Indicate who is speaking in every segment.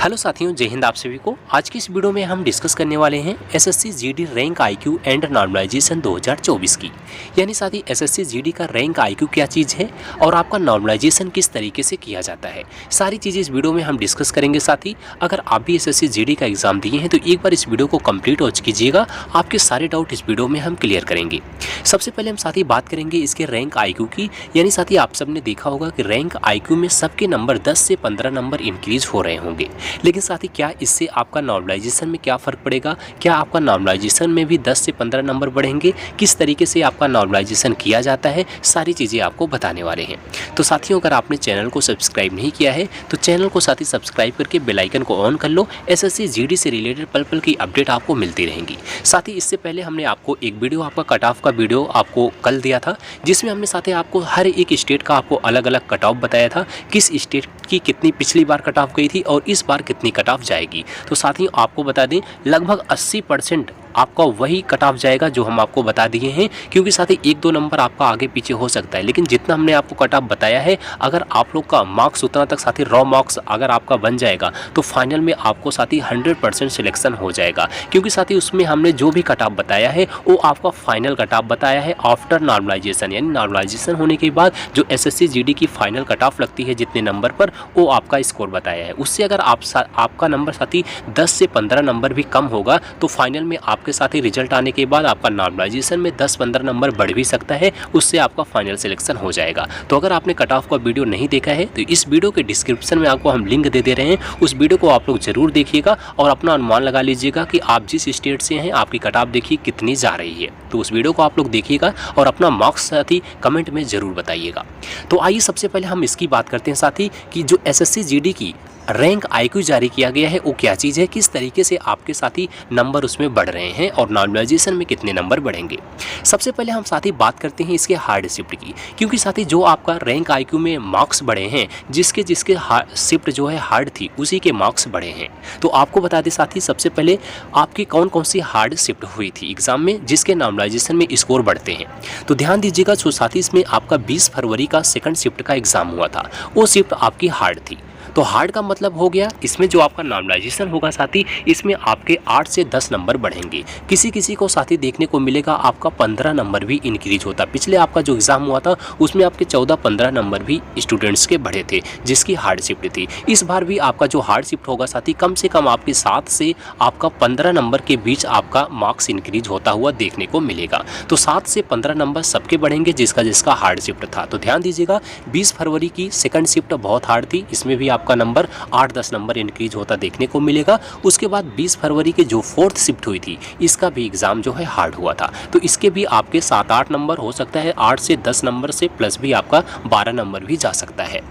Speaker 1: Hello साथियों, जय हिंद। आप सभी को आज की इस वीडियो में हम डिस्कस करने वाले हैं SSC GD rank IQ and normalisation 2024 की। यानी साथी एसएससी जीडी का रैंक आईक्यू क्या चीज़ है और आपका नॉर्मलाइजेशन किस तरीके से किया जाता है, सारी चीज़ें इस वीडियो में हम डिस्कस करेंगे। साथी अगर आप भी एसएससी जीडी का एग्जाम दिए हैं तो एक बार इस वीडियो को कंप्लीट वॉच कीजिएगा, आपके सारे डाउट इस वीडियो में हम क्लियर करेंगे। सबसे पहले हम साथी बात करेंगे इसके रैंक आईक्यू की। यानी साथी आप सबने देखा होगा कि रैंक आईक्यू में सबके नंबर 10 से 15 नंबर इंक्रीज हो रहे होंगे, लेकिन साथी क्या इससे आपका नॉर्मलाइजेशन में क्या फ़र्क पड़ेगा? क्या आपका नॉर्मलाइजेशन में भी 10 से 15 नंबर बढ़ेंगे? किस तरीके से आपका नॉर्मलाइजेशन किया जाता है, सारी चीज़ें आपको बताने वाले हैं। तो साथियों अगर आपने चैनल को सब्सक्राइब नहीं किया है तो चैनल को साथी सब्सक्राइब करके बेल आइकन को ऑन कर लो। एसएससी जीडी से रिलेटेड पल पल की अपडेट आपको मिलती रहेंगी। साथ ही इससे पहले हमने आपको एक वीडियो, आपका कट ऑफ का वीडियो आपको कल दिया था, जिसमें हमने साथ ही आपको हर एक स्टेट का आपको अलग अलग कट ऑफ बताया था, किस स्टेट की कितनी पिछली बार कट ऑफ गई थी और इस बार कितनी कट ऑफ जाएगी। तो साथियों आपको बता दें लगभग 80% आपका वही कट ऑफ जाएगा जो हम आपको बता दिए हैं, क्योंकि साथी 1-2 नंबर आपका आगे पीछे हो सकता है, लेकिन जितना हमने आपको कट ऑफ बताया है, अगर आप लोग का मार्क्स उतना तक साथी रॉ मार्क्स अगर आपका बन जाएगा तो फाइनल में आपको साथी 100% सिलेक्शन हो जाएगा। क्योंकि साथी उसमें हमने जो भी कट ऑफ बताया है वो आपका फाइनल कट ऑफ बताया है आफ्टर नॉर्मलाइजेशन, यानी नॉर्मलाइजेशन होने के बाद जो एसएससी जीडी की फाइनल कट ऑफ लगती है जितने नंबर पर, वो आपका स्कोर बताया है। उससे अगर आपका नंबर साथी 10 से 15 नंबर भी कम होगा तो फाइनल में आपके साथ ही रिजल्ट आने के बाद आपका नॉर्मलाइजेशन में 10-15 नंबर बढ़ भी सकता है, उससे आपका फाइनल सिलेक्शन हो जाएगा। तो अगर आपने कट ऑफ का वीडियो नहीं देखा है तो इस वीडियो के डिस्क्रिप्शन में आपको हम लिंक दे रहे हैं, उस वीडियो को आप लोग जरूर देखिएगा और अपना अनुमान लगा लीजिएगा कि आप जिस स्टेट से हैं आपकी कट ऑफ देखिए कितनी जा रही है। तो उस वीडियो को आप लोग देखिएगा और अपना मार्क्स साथी कमेंट में जरूर बताइएगा। तो आइए सबसे पहले हम इसकी बात करते हैं साथी कि जो एसएससी जीडी की रैंक आईक्यू जारी किया गया है वो क्या चीज़ है, किस तरीके से आपके साथी नंबर उसमें बढ़ रहे हैं और नॉर्मलाइजेशन में कितने नंबर बढ़ेंगे। सबसे पहले हम साथी बात करते हैं इसके हार्ड शिफ्ट की, क्योंकि साथी जो आपका रैंक आईक्यू में मार्क्स बढ़े हैं, जिसके शिफ्ट जो है हार्ड थी उसी के मार्क्स बढ़े हैं। तो आपको बता दें साथी सबसे पहले आपकी कौन कौन सी हार्ड शिफ्ट हुई थी एग्जाम में जिसके नॉर्मलाइजेशन में स्कोर बढ़ते हैं। तो ध्यान दीजिएगा साथी, इसमें आपका 20 फरवरी का सेकंड शिफ्ट का एग्जाम हुआ था, वो शिफ्ट आपकी हार्ड थी। तो हार्ड का मतलब हो गया इसमें जो आपका नॉर्मलाइजेशन होगा साथी, इसमें आपके 8 से 10 नंबर बढ़ेंगे। किसी किसी को साथी देखने को मिलेगा आपका 15 नंबर भी इंक्रीज होता। पिछले आपका जो एग्जाम हुआ था उसमें आपके 14-15 नंबर भी स्टूडेंट्स के बढ़े थे जिसकी हार्ड शिफ्ट थी। इस बार भी आपका जो हार्ड शिफ्ट होगा साथी, कम से कम आपके 7 से आपका 15 नंबर के बीच आपका मार्क्स इंक्रीज होता हुआ देखने को मिलेगा। तो 7 से 15 नंबर सबके बढ़ेंगे जिसका हार्ड शिफ्ट था। तो ध्यान दीजिएगा 20 फरवरी की सेकंड शिफ्ट बहुत हार्ड थी, इसमें भी का नंबर 8-10 नंबर इंक्रीज होता देखने को मिलेगा। उसके बाद 20 फरवरी के जो फोर्थ शिफ्ट हुई थी इसका भी एग्जाम जो है हार्ड हुआ था, तो इसके भी आपके 7-8 नंबर हो सकता है, 8 से 10 नंबर से प्लस भी आपका 12 नंबर भी जा सकता है।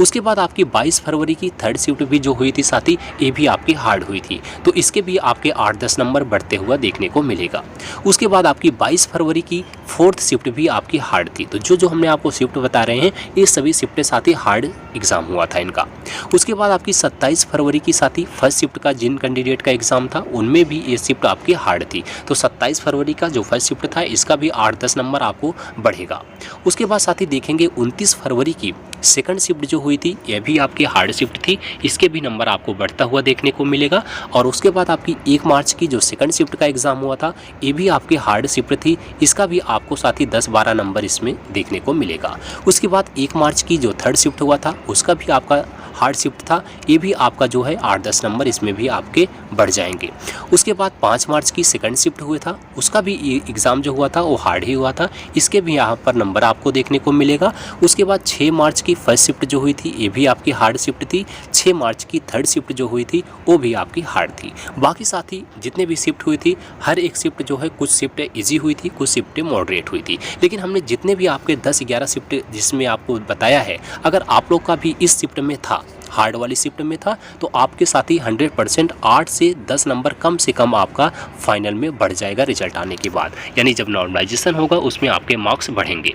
Speaker 1: उसके बाद आपकी 22 फरवरी की थर्ड शिफ्ट भी जो हुई थी साथी, ये भी आपकी हार्ड हुई थी, तो इसके भी आपके 8-10 नंबर बढ़ते हुआ देखने को मिलेगा। उसके बाद आपकी 22 फरवरी की फोर्थ शिफ्ट भी आपकी हार्ड थी। तो जो हमने आपको शिफ्ट बता रहे हैं ये सभी शिफ्टें साथी हार्ड एग्जाम हुआ था इनका। उसके बाद आपकी 27 फरवरी की साथी फर्स्ट शिफ्ट का जिन कैंडिडेट का एग्जाम था उनमें भी ये शिफ्ट आपकी हार्ड थी। तो 27 फरवरी का जो फर्स्ट शिफ्ट था इसका भी 8-10 नंबर आपको बढ़ेगा। उसके बाद साथी देखेंगे 29 फरवरी की सेकंड शिफ्ट जो हुई थी यह भी आपकी हार्ड शिफ्ट थी, इसके भी नंबर आपको बढ़ता हुआ देखने को मिलेगा। और उसके बाद आपकी 1 मार्च की जो सेकंड शिफ्ट का एग्जाम हुआ था ये भी आपकी हार्ड शिफ्ट थी, इसका भी आपको साथी 10-12 नंबर इसमें देखने को मिलेगा। उसके बाद 1 मार्च की जो थर्ड शिफ्ट हुआ था उसका भी आपका हार्ड शिफ्ट था, ये भी आपका जो है 8-10 नंबर इसमें भी आपके बढ़ जाएंगे। उसके बाद 5 मार्च की सेकंड शिफ्ट हुआ था, उसका भी एग्ज़ाम जो हुआ था वो हार्ड ही हुआ था, इसके भी यहाँ पर नंबर आपको देखने को मिलेगा। उसके बाद 6 मार्च की फर्स्ट शिफ्ट जो हुई थी ये भी आपकी हार्ड शिफ्ट थी, 6 मार्च की थर्ड शिफ्ट जो हुई थी वो भी आपकी हार्ड थी। बाकी साथी जितने भी शिफ्ट हुई थी हर एक शिफ्ट जो है, कुछ शिफ्ट ईजी हुई थी, कुछ शिफ्ट मॉडरेट हुई थी, लेकिन हमने जितने भी आपके 10-11 शिफ्ट जिसमें आपको बताया है, अगर आप लोग का भी इस शिफ्ट में था, हार्ड वाली शिफ्ट में था, तो आपके साथी 100% 8 से 10 नंबर कम से कम आपका फाइनल में बढ़ जाएगा रिजल्ट आने के बाद। यानी जब नॉर्मलाइजेशन होगा उसमें आपके मार्क्स बढ़ेंगे।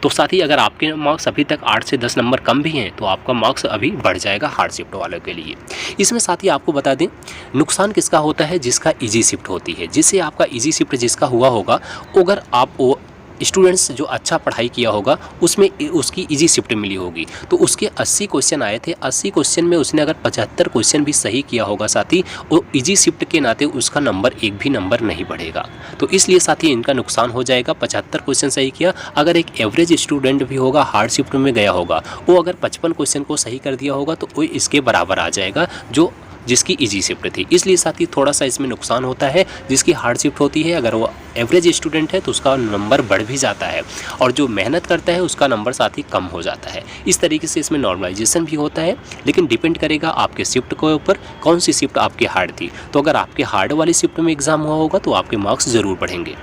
Speaker 1: तो साथी अगर आपके मार्क्स अभी तक 8 से 10 नंबर कम भी हैं तो आपका मार्क्स अभी बढ़ जाएगा हार्ड शिफ्ट वालों के लिए। इसमें साथी आपको बता दें नुकसान किसका होता है, जिसका ईजी शिफ्ट होती है, जिससे आपका ईजी शिफ्ट जिसका हुआ होगा, अगर आप वो स्टूडेंट्स जो अच्छा पढ़ाई किया होगा उसमें उसकी इजी शिफ्ट मिली होगी। तो उसके 80 क्वेश्चन आए थे, 80 क्वेश्चन में उसने अगर 75 क्वेश्चन भी सही किया होगा साथी, वो इजी शिफ्ट के नाते उसका नंबर एक भी नंबर नहीं बढ़ेगा। तो इसलिए साथी इनका नुकसान हो जाएगा। 75 क्वेश्चन सही किया, अगर एक एवरेज स्टूडेंट भी होगा, हार्ड शिफ्ट में गया होगा, वो अगर 55 क्वेश्चन को सही कर दिया होगा तो वो इसके बराबर आ जाएगा जो जिसकी इजी शिफ्ट थी। इसलिए साथी थोड़ा सा इसमें नुकसान होता है। जिसकी हार्ड शिफ्ट होती है, अगर वो एवरेज स्टूडेंट है तो उसका नंबर बढ़ भी जाता है, और जो मेहनत करता है उसका नंबर साथी कम हो जाता है। इस तरीके से इसमें नॉर्मलाइजेशन भी होता है, लेकिन डिपेंड करेगा आपके शिफ्ट के ऊपर, कौन सी शिफ्ट आपकी हार्ड थी। तो अगर आपके हार्ड वाली शिफ्ट में एग्जाम हुआ होगा तो आपके मार्क्स ज़रूर बढ़ेंगे।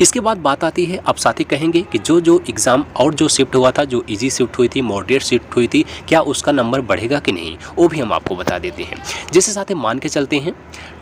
Speaker 1: इसके बाद बात आती है, अब साथी कहेंगे कि जो जो एग्ज़ाम और जो शिफ्ट हुआ था, जो इजी शिफ्ट हुई थी, मॉडरेट शिफ्ट हुई थी, क्या उसका नंबर बढ़ेगा कि नहीं, वो भी हम आपको बता देते हैं। जैसे साथी मान के चलते हैं,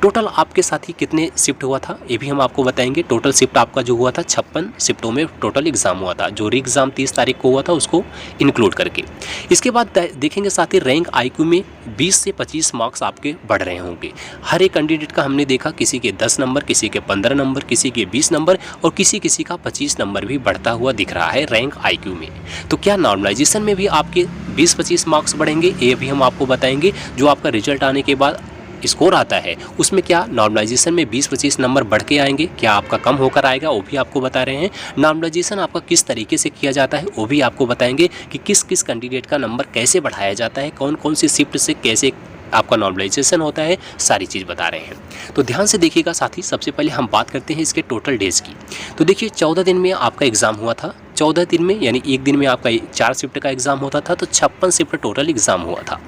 Speaker 1: टोटल आपके साथी कितने शिफ्ट हुआ था ये भी हम आपको बताएंगे। टोटल शिफ्ट आपका जो हुआ था 56 शिफ्टों में टोटल एग्ज़ाम हुआ था, जो री एग्ज़ाम 30 तारीख को हुआ था उसको इंक्लूड करके। इसके बाद देखेंगे साथी रैंक IQ में 20 से 25 मार्क्स आपके बढ़ रहे होंगे। हर एक कैंडिडेट का हमने देखा, किसी के 10 नंबर, किसी के 15 नंबर, किसी के 20 नंबर और किसी किसी का 25 नंबर भी बढ़ता हुआ दिख रहा है रैंक IQ में। तो क्या नॉर्मलाइजेशन में भी आपके 20-25 मार्क्स बढ़ेंगे, ये भी हम आपको बताएंगे। जो आपका रिजल्ट आने के बाद स्कोर आता है उसमें क्या नॉर्मलाइजेशन में 20-25 नंबर बढ़ के आएंगे, क्या आपका कम होकर आएगा, वो भी आपको बता रहे हैं। नॉर्मलाइजेशन आपका किस तरीके से किया जाता है वो भी आपको बताएंगे कि किस किस कैंडिडेट का नंबर कैसे बढ़ाया जाता है, कौन कौन सी शिफ्ट से कैसे आपका नॉर्मलाइजेशन होता है, सारी चीज़ बता रहे हैं। तो ध्यान से देखिएगा साथी। सबसे पहले हम बात करते हैं इसके टोटल डेज की। तो देखिए 14 दिन में आपका एग्ज़ाम हुआ था। 14 दिन में यानी एक दिन में आपका 4 शिफ्ट का एग्ज़ाम होता था, तो 56 शिफ्ट टोटल एग्ज़ाम हुआ था।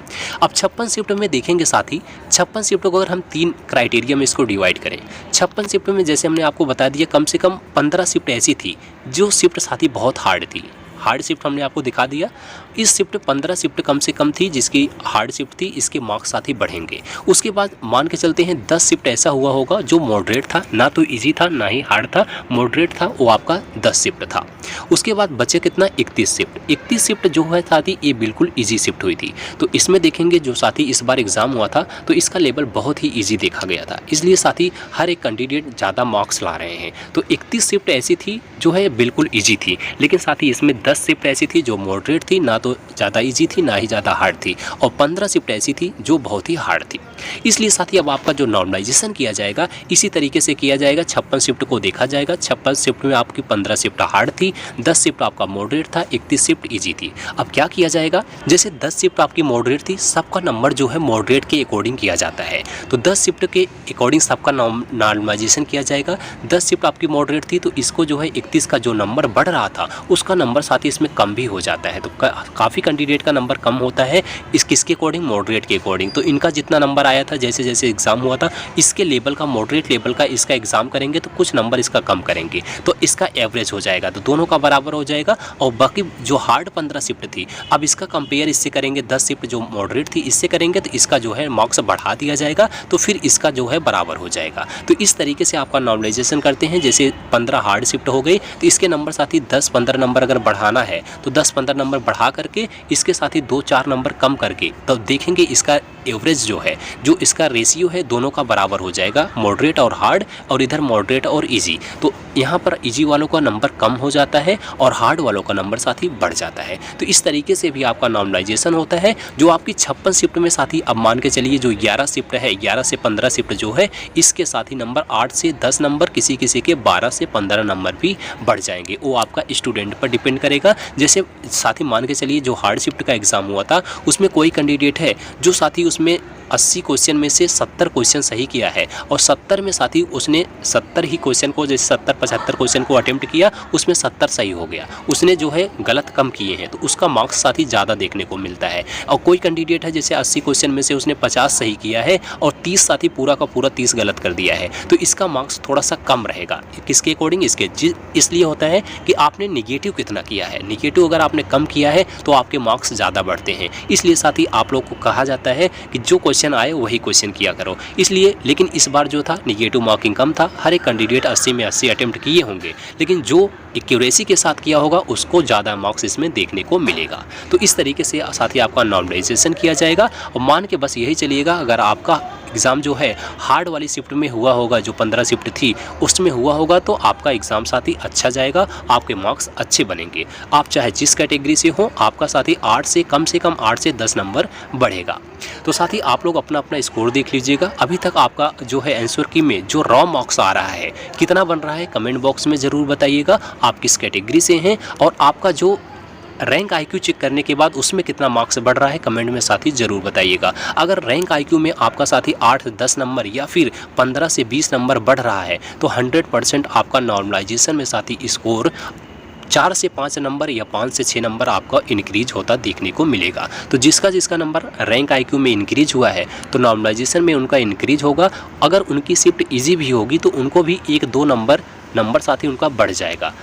Speaker 1: अब 56 शिफ्ट में देखेंगे साथी, 56 शिफ्ट को अगर हम 3 क्राइटेरिया में इसको डिवाइड करें, 56 शिफ्ट में जैसे हमने आपको बता दिया कम से कम 15 शिफ्ट ऐसी थी जो शिफ्ट साथी बहुत हार्ड थी। हार्ड शिफ्ट हमने आपको दिखा दिया। इस शिफ्ट 15 शिफ्ट कम से कम थी जिसकी हार्ड शिफ्ट थी, इसके मार्क्स साथ ही बढ़ेंगे। उसके बाद मान के चलते हैं 10 शिफ्ट ऐसा हुआ होगा जो मॉडरेट था, ना तो इजी था ना ही हार्ड था, मॉडरेट था, वो आपका 10 शिफ्ट था। उसके बाद बचे कितना 31 शिफ्ट। 31 शिफ्ट जो है साथी ये बिल्कुल ईजी शिफ्ट हुई थी। तो इसमें देखेंगे जो साथी इस बार एग्ज़ाम हुआ था तो इसका लेवल बहुत ही ईजी देखा गया था, इसलिए साथी हर एक कैंडिडेट ज़्यादा मार्क्स ला रहे हैं। तो 31 शिफ्ट ऐसी थी जो है बिल्कुल ईजी थी, लेकिन साथी इसमें 10 शिफ्ट ऐसी थी जो मॉडरेट थी, ना तो ज़्यादा इजी थी ना ही ज़्यादा हार्ड थी, और 15 शिफ्ट ऐसी थी जो बहुत ही हार्ड थी। इसलिए साथी अब आपका जो नॉर्मलाइजेशन किया जाएगा इसी तरीके से किया जाएगा। 56 शिफ्ट को देखा जाएगा, 56 शिफ्ट में आपकी 15 शिफ्ट हार्ड थी, 10 शिफ्ट आपका मॉडरेट था, 31 शिफ्ट इजी थी। अब क्या किया जाएगा, जैसे 10 शिफ्ट आपकी मॉडरेट थी, सबका नंबर जो है मॉडरेट के अकॉर्डिंग किया जाता है। तो 10 शिफ्ट के अकॉर्डिंग सबका नॉर्मलाइजेशन किया जाएगा। 10 शिफ्ट आपकी मॉडरेट थी तो इसको जो है 31 का जो नंबर बढ़ रहा था उसका नंबर साथ ही इसमें कम भी हो जाता है। तो काफ़ी कैंडिडेट का नंबर कम होता है इस किसके अकॉर्डिंग, मॉडरेट के अकॉर्डिंग। तो इनका जितना नंबर आया था जैसे जैसे एग्ज़ाम हुआ था इसके लेवल का, मॉडरेट लेवल का इसका एग्ज़ाम करेंगे तो कुछ नंबर इसका कम करेंगे तो इसका एवरेज हो जाएगा, तो दोनों का बराबर हो जाएगा। और बाकी जो हार्ड 15 शिफ्ट थी अब इसका कंपेयर इससे करेंगे, 10 शिफ्ट जो मॉडरेट थी इससे करेंगे तो इसका जो है मार्क्स बढ़ा दिया जाएगा, तो फिर इसका जो है बराबर हो जाएगा। तो इस तरीके से आपका नॉर्मलाइजेशन करते हैं। जैसे 15 हार्ड शिफ्ट हो गई तो इसके नंबर साथ ही 10-15 नंबर अगर बढ़ाना है तो 10-15 नंबर बढ़ा करके इसके साथ ही 2-4 नंबर कम करके तब देखेंगे इसका एवरेज जो है, जो इसका रेशियो है दोनों का बराबर हो जाएगा, मॉडरेट और हार्ड, और इधर मॉडरेट और इजी। तो यहाँ पर इजी वालों का नंबर कम हो जाता है और हार्ड वालों का नंबर साथ ही बढ़ जाता है। तो इस तरीके से भी आपका नॉर्मलाइजेशन होता है। जो आपकी 56 शिफ्ट में साथ ही अब मान के चलिए जो 11 शिफ्ट है, 11 से 15 शिफ्ट जो है इसके साथ ही नंबर 8 से 10 नंबर, किसी किसी के 12 से 15 नंबर भी बढ़ जाएंगे। वो आपका स्टूडेंट पर डिपेंड करेगा। जैसे साथ ही मान के चलिए जो हार्ड शिफ्ट का एग्ज़ाम हुआ था उसमें कोई कैंडिडेट है जो साथी उसमें 80 क्वेश्चन में से 70 क्वेश्चन सही किया है और 70 में साथी उसने 70 ही क्वेश्चन को, जैसे 70-75 क्वेश्चन को अटेम्प्ट किया उसमें 70 सही हो गया, उसने जो है गलत कम किए हैं तो उसका मार्क्स साथी ज़्यादा देखने को मिलता है। और कोई कैंडिडेट है जैसे 80 क्वेश्चन में से उसने 50 सही किया है और 30 साथी पूरा का पूरा 30 गलत कर दिया है, तो इसका मार्क्स थोड़ा सा कम रहेगा। किसके अकॉर्डिंग, इसके इसलिए होता है कि आपने निगेटिव कितना किया है। निगेटिव अगर आपने कम किया है तो आपके मार्क्स ज़्यादा बढ़ते हैं। इसलिए साथी आप लोग को कहा जाता है कि जो क्वेश्चन आए वही क्वेश्चन किया करो। इसलिए लेकिन इस बार जो था निगेटिव मार्किंग कम था, हर एक कैंडिडेट 80 में 80 अटेम्प्ट किए होंगे, लेकिन जो एक्यूरेसी के साथ किया होगा उसको ज़्यादा मार्क्स इसमें देखने को मिलेगा। तो इस तरीके से साथ ही आपका नॉर्मलाइजेशन किया जाएगा। और मान के बस यही चलिएगा, अगर आपका एग्ज़ाम जो है हार्ड वाली शिफ्ट में हुआ होगा, जो 15 शिफ्ट थी उसमें हुआ होगा, तो आपका एग्ज़ाम साथी अच्छा जाएगा, आपके मार्क्स अच्छे बनेंगे। आप चाहे जिस कैटेगरी से हो, आपका साथी 8 से कम 8 से 10 नंबर बढ़ेगा। तो साथी आप लोग अपना अपना स्कोर देख लीजिएगा। अभी तक आपका जो है आंसर की में जो रॉ मार्क्स आ रहा है कितना बन रहा है, कमेंट बॉक्स में ज़रूर बताइएगा। आप किस कैटेगरी से हैं और आपका जो रैंक आईक्यू चेक करने के बाद उसमें कितना मार्क्स बढ़ रहा है, कमेंट में साथी ज़रूर बताइएगा। अगर रैंक आईक्यू में आपका साथी 8-10 नंबर या फिर 15 से 20 नंबर बढ़ रहा है तो 100% आपका नॉर्मलाइजेशन में साथी स्कोर 4 से 5 नंबर या 5 से 6 नंबर आपका इंक्रीज होता देखने को मिलेगा। तो जिसका नंबर रैंक आईक्यू में इंक्रीज हुआ है तो नॉर्मलाइजेशन में उनका इंक्रीज होगा। अगर उनकी शिफ्ट इजी भी होगी तो उनको भी 1-2 नंबर साथी उनका बढ़ जाएगा।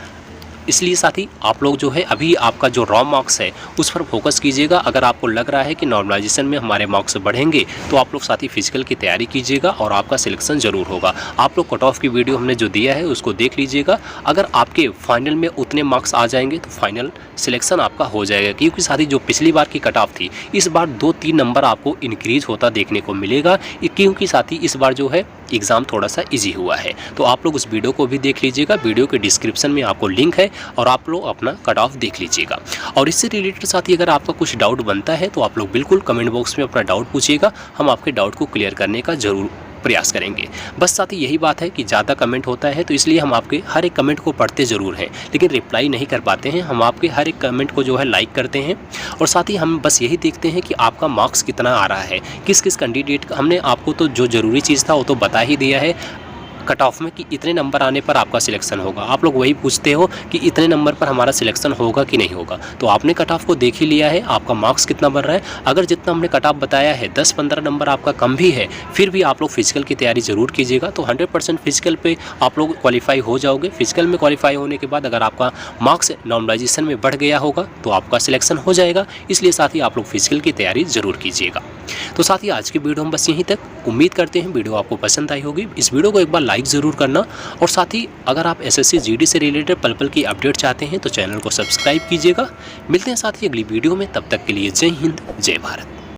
Speaker 1: इसलिए साथी आप लोग जो है अभी आपका जो रॉ मार्क्स है उस पर फोकस कीजिएगा। अगर आपको लग रहा है कि नॉर्मलाइजेशन में हमारे मार्क्स बढ़ेंगे तो आप लोग साथी फिजिकल की तैयारी कीजिएगा और आपका सिलेक्शन ज़रूर होगा। आप लोग कट ऑफ की वीडियो हमने जो दिया है उसको देख लीजिएगा। अगर आपके फाइनल में उतने मार्क्स आ जाएंगे तो फाइनल सिलेक्शन आपका हो जाएगा, क्योंकि साथी जो पिछली बार की कट ऑफ थी इस बार 2-3 नंबर आपको इंक्रीज होता देखने को मिलेगा, क्योंकि साथी इस बार जो है एग्ज़ाम थोड़ा सा इजी हुआ है। तो आप लोग उस वीडियो को भी देख लीजिएगा, वीडियो के डिस्क्रिप्शन में आपको लिंक है और आप लोग अपना कट ऑफ देख लीजिएगा। और इससे रिलेटेड साथी अगर आपका कुछ डाउट बनता है तो आप लोग बिल्कुल कमेंट बॉक्स में अपना डाउट पूछिएगा, हम आपके डाउट को क्लियर करने का ज़रूर प्रयास करेंगे। बस साथी यही बात है कि ज़्यादा कमेंट होता है तो इसलिए हम आपके हर एक कमेंट को पढ़ते ज़रूर हैं लेकिन रिप्लाई नहीं कर पाते हैं। हम आपके हर एक कमेंट को जो है लाइक करते हैं और साथ ही हम बस यही देखते हैं कि आपका मार्क्स कितना आ रहा है, किस किस कैंडिडेट का। हमने आपको तो जो ज़रूरी चीज़ था वो तो बता ही दिया है कट ऑफ में कि इतने नंबर आने पर आपका सिलेक्शन होगा। आप लोग वही पूछते हो कि इतने नंबर पर हमारा सिलेक्शन होगा कि नहीं होगा। तो आपने कट ऑफ को देख ही लिया है, आपका मार्क्स कितना बन रहा है। अगर जितना हमने कट ऑफ बताया है 10-15 नंबर आपका कम भी है, फिर भी आप लोग फिजिकल की तैयारी ज़रूर कीजिएगा। तो 100% फिजिकल पे आप लोग क्वालिफाई हो जाओगे। फिजिकल में क्वालिफाई होने के बाद अगर आपका मार्क्स नॉर्मलाइजेशन में बढ़ गया होगा तो आपका सिलेक्शन हो जाएगा। इसलिए साथ ही आप लोग फिजिकल की तैयारी ज़रूर कीजिएगा। तो साथ ही आज की वीडियो हम बस यहीं तक। उम्मीद करते हैं वीडियो आपको पसंद आई होगी। इस वीडियो को एक बार लाइक ज़रूर करना और साथ ही अगर आप एसएससी जीडी से रिलेटेड पल की अपडेट चाहते हैं तो चैनल को सब्सक्राइब कीजिएगा। मिलते हैं साथ ही अगली वीडियो में, तब तक के लिए जय हिंद, जय भारत।